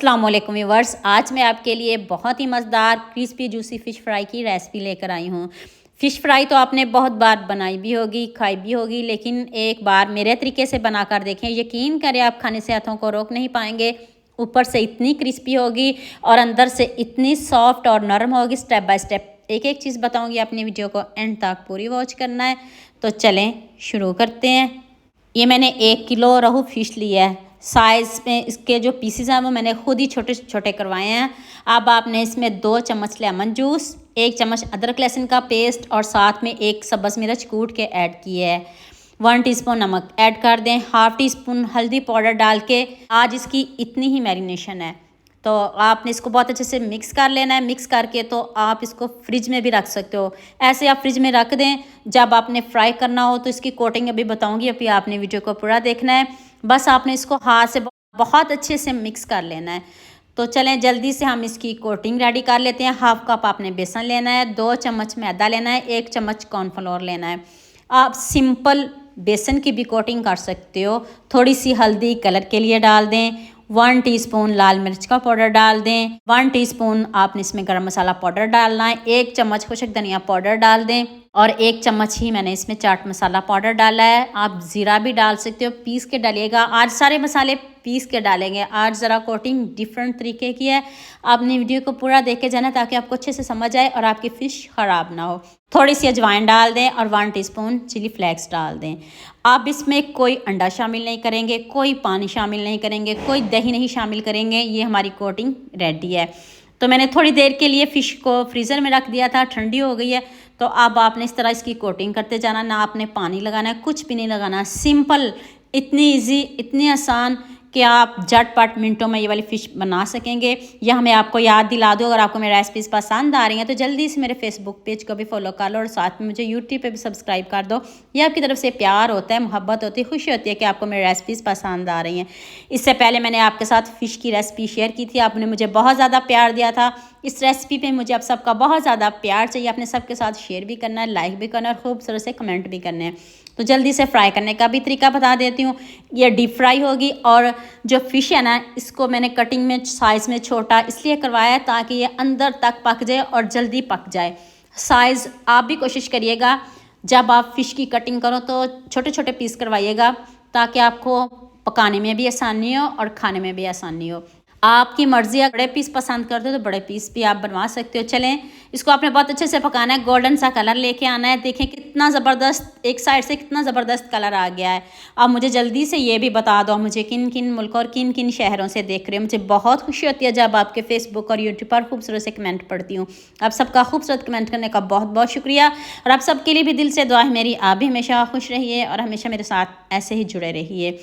अस्सलाम वालेकुम व्यूअर्स, आज मैं आपके लिए बहुत ही मज़ेदार क्रिस्पी जूसी फ़िश फ्राई की रेसिपी लेकर आई हूँ। फ़िश फ्राई तो आपने बहुत बार बनाई भी होगी, खाई भी होगी, लेकिन एक बार मेरे तरीके से बनाकर देखें। यकीन करें आप खाने से हाथों को रोक नहीं पाएंगे। ऊपर से इतनी क्रिस्पी होगी और अंदर से इतनी सॉफ्ट और नरम होगी। स्टेप बाय स्टेप एक एक चीज़ बताऊँगी, अपनी वीडियो को एंड तक पूरी वॉच करना है। तो चलें शुरू करते हैं। ये मैंने 1 किलो रोहू फ़िश लिया है। साइज़ में इसके जो पीसेस हैं वो मैंने खुद ही छोटे छोटे करवाए हैं। अब आपने इसमें 2 चम्मच लेमन जूस, 1 चम्मच अदरक लहसुन का पेस्ट और साथ में 1 सब्ज़ मिर्च कूट के ऐड किए है। 1 टीस्पून नमक ऐड कर दें। हाफ़ टी स्पून हल्दी पाउडर डाल के आज इसकी इतनी ही मैरिनेशन है। तो आपने इसको बहुत अच्छे से मिक्स कर लेना है। मिक्स करके तो आप इसको फ्रिज में भी रख सकते हो। ऐसे आप फ्रिज में रख दें। जब आपने फ्राई करना हो तो इसकी कोटिंग अभी बताऊंगी, अभी आपने वीडियो को पूरा देखना है। बस आपने इसको हाथ से बहुत अच्छे से मिक्स कर लेना है। तो चलें जल्दी से हम इसकी कोटिंग रेडी कर लेते हैं। हाफ कप आपने बेसन लेना है, 2 चम्मच मैदा लेना है, 1 चम्मच कॉर्नफ्लोर लेना है। आप सिंपल बेसन की भी कोटिंग कर सकते हो। थोड़ी सी हल्दी कलर के लिए डाल दें। 1 टीस्पून लाल मिर्च का पाउडर डाल दें। 1 टीस्पून आपने इसमें गरम मसाला पाउडर डालना है। 1 चम्मच खुशक धनिया पाउडर डाल दें और 1 चम्मच ही मैंने इसमें चाट मसाला पाउडर डाला है। आप ज़ीरा भी डाल सकते हो, पीस के डालिएगा। आज सारे मसाले पीस के डालेंगे। आज ज़रा कोटिंग डिफरेंट तरीके की है। आपने वीडियो को पूरा देख के जाना ताकि आपको अच्छे से समझ आए और आपकी फ़िश ख़राब ना हो। थोड़ी सी अजवाइन डाल दें और 1 टीस्पून चिली फ्लेक्स डाल दें। आप इसमें कोई अंडा शामिल नहीं करेंगे, कोई पानी शामिल नहीं करेंगे, कोई दही नहीं शामिल करेंगे। ये हमारी कोटिंग रेडी है। तो मैंने थोड़ी देर के लिए फ़िश को फ्रीज़र में रख दिया था, ठंडी हो गई है। तो अब आपने इस तरह इसकी कोटिंग करते जाना। ना आपने पानी लगाना है, कुछ भी नहीं लगाना। सिंपल, इतनी इजी, इतनी आसान कि आप झटपट मिनटों में ये वाली फ़िश बना सकेंगे। यह मैं आपको याद दिला दूँ, अगर आपको मेरी रेसिपीज़ पसंद आ रही हैं तो जल्दी से मेरे फेसबुक पेज को भी फॉलो कर लो और साथ में मुझे यूट्यूब पे भी सब्सक्राइब कर दो। ये आपकी तरफ से प्यार होता है, मोहब्बत होती है, खुशी होती है कि आपको मेरी रेसिपीज़ पसंद आ रही हैं। इससे पहले मैंने आपके साथ फ़िश की रेसिपी शेयर की थी, आपने मुझे बहुत ज़्यादा प्यार दिया था। इस रेसिपी पे मुझे आप सबका बहुत ज़्यादा प्यार चाहिए। आपने सबके साथ शेयर भी करना है, लाइक भी करना है और खूबसूरत से कमेंट भी करने हैं। तो जल्दी से फ्राई करने का भी तरीका बता देती हूँ। ये डीप फ्राई होगी और जो फ़िश है ना, इसको मैंने कटिंग में साइज़ में छोटा इसलिए करवाया है ताकि ये अंदर तक पक जाए और जल्दी पक जाए। साइज़ आप भी कोशिश करिएगा जब आप फ़िश की कटिंग करो तो छोटे छोटे पीस करवाइएगा ताकि आपको पकाने में भी आसानी हो और खाने में भी आसानी हो। आपकी मर्ज़ी है, बड़े पीस पसंद करते हो तो बड़े पीस भी आप बनवा सकते हो। चलें इसको आपने बहुत अच्छे से पकाना है। गोल्डन सा कलर लेके आना है। देखें कितना ज़बरदस्त, एक साइड से कितना ज़बरदस्त कलर आ गया है। अब मुझे जल्दी से ये भी बता दो मुझे किन किन मुल्कों और किन किन शहरों से देख रहे हो। मुझे बहुत खुशी होती है जब आपके फेसबुक और यूट्यूब पर खूबसूरत से कमेंट पढ़ती हूँ। आप सबका खूबसूरत कमेंट करने का बहुत बहुत शुक्रिया और आप सबके लिए भी दिल से दुआ है मेरी। आप भी हमेशा खुश रहिए और हमेशा मेरे साथ ऐसे ही जुड़े रहिए।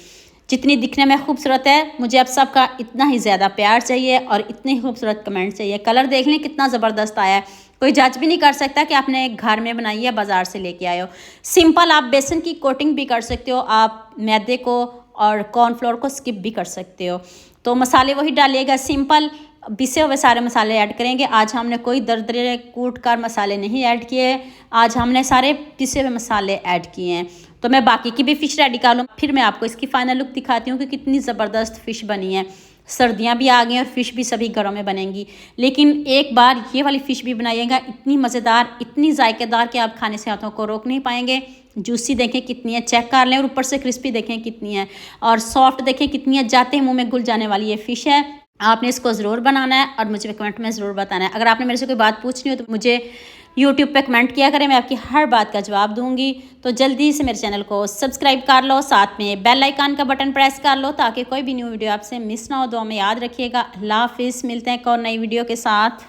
जितनी दिखने में खूबसूरत है, मुझे आप सबका इतना ही ज़्यादा प्यार चाहिए और इतने ही खूबसूरत कमेंट चाहिए। कलर देख लें कितना ज़बरदस्त आया है। कोई जज भी नहीं कर सकता कि आपने घर में बनाई है, बाज़ार से लेके आए हो। सिंपल आप बेसन की कोटिंग भी कर सकते हो, आप मैदे को और कॉर्नफ्लोर को स्किप भी कर सकते हो। तो मसाले वही डालिएगा, सिंपल पिसे हुए सारे मसाले ऐड करेंगे। आज हमने कोई दरदरे कूट कर मसाले नहीं ऐड किए, आज हमने सारे पिसे हुए मसाले ऐड किए हैं। तो मैं बाकी की भी फ़िश रेडी कर लूँ, फिर मैं आपको इसकी फ़ाइनल लुक दिखाती हूँ कि कितनी ज़बरदस्त फ़िश बनी है। सर्दियाँ भी आ गई और फ़िश भी सभी घरों में बनेंगी, लेकिन एक बार ये वाली फ़िश भी बनाइएगा। इतनी मज़ेदार, इतनी जायकेदार कि आप खाने से हाथों को रोक नहीं पाएंगे। जूसी देखें कितनी है, चेक कर लें, और ऊपर से क्रिस्पी देखें कितनी है और सॉफ्ट देखें कितनी है। जाते ही मुँह में घुल जाने वाली ये फ़िश है। आपने इसको ज़रूर बनाना है और मुझे कमेंट में ज़रूर बताना है। अगर आपने मेरे से कोई बात पूछनी हो तो मुझे यूट्यूब पे कमेंट किया करें, मैं आपकी हर बात का जवाब दूंगी। तो जल्दी से मेरे चैनल को सब्सक्राइब कर लो, साथ में बेल आइकन का बटन प्रेस कर लो ताकि कोई भी न्यू वीडियो आपसे मिस ना हो। दुआ में याद रखिएगा। अल्लाह हाफिज़, मिलते हैं एक और नई वीडियो के साथ।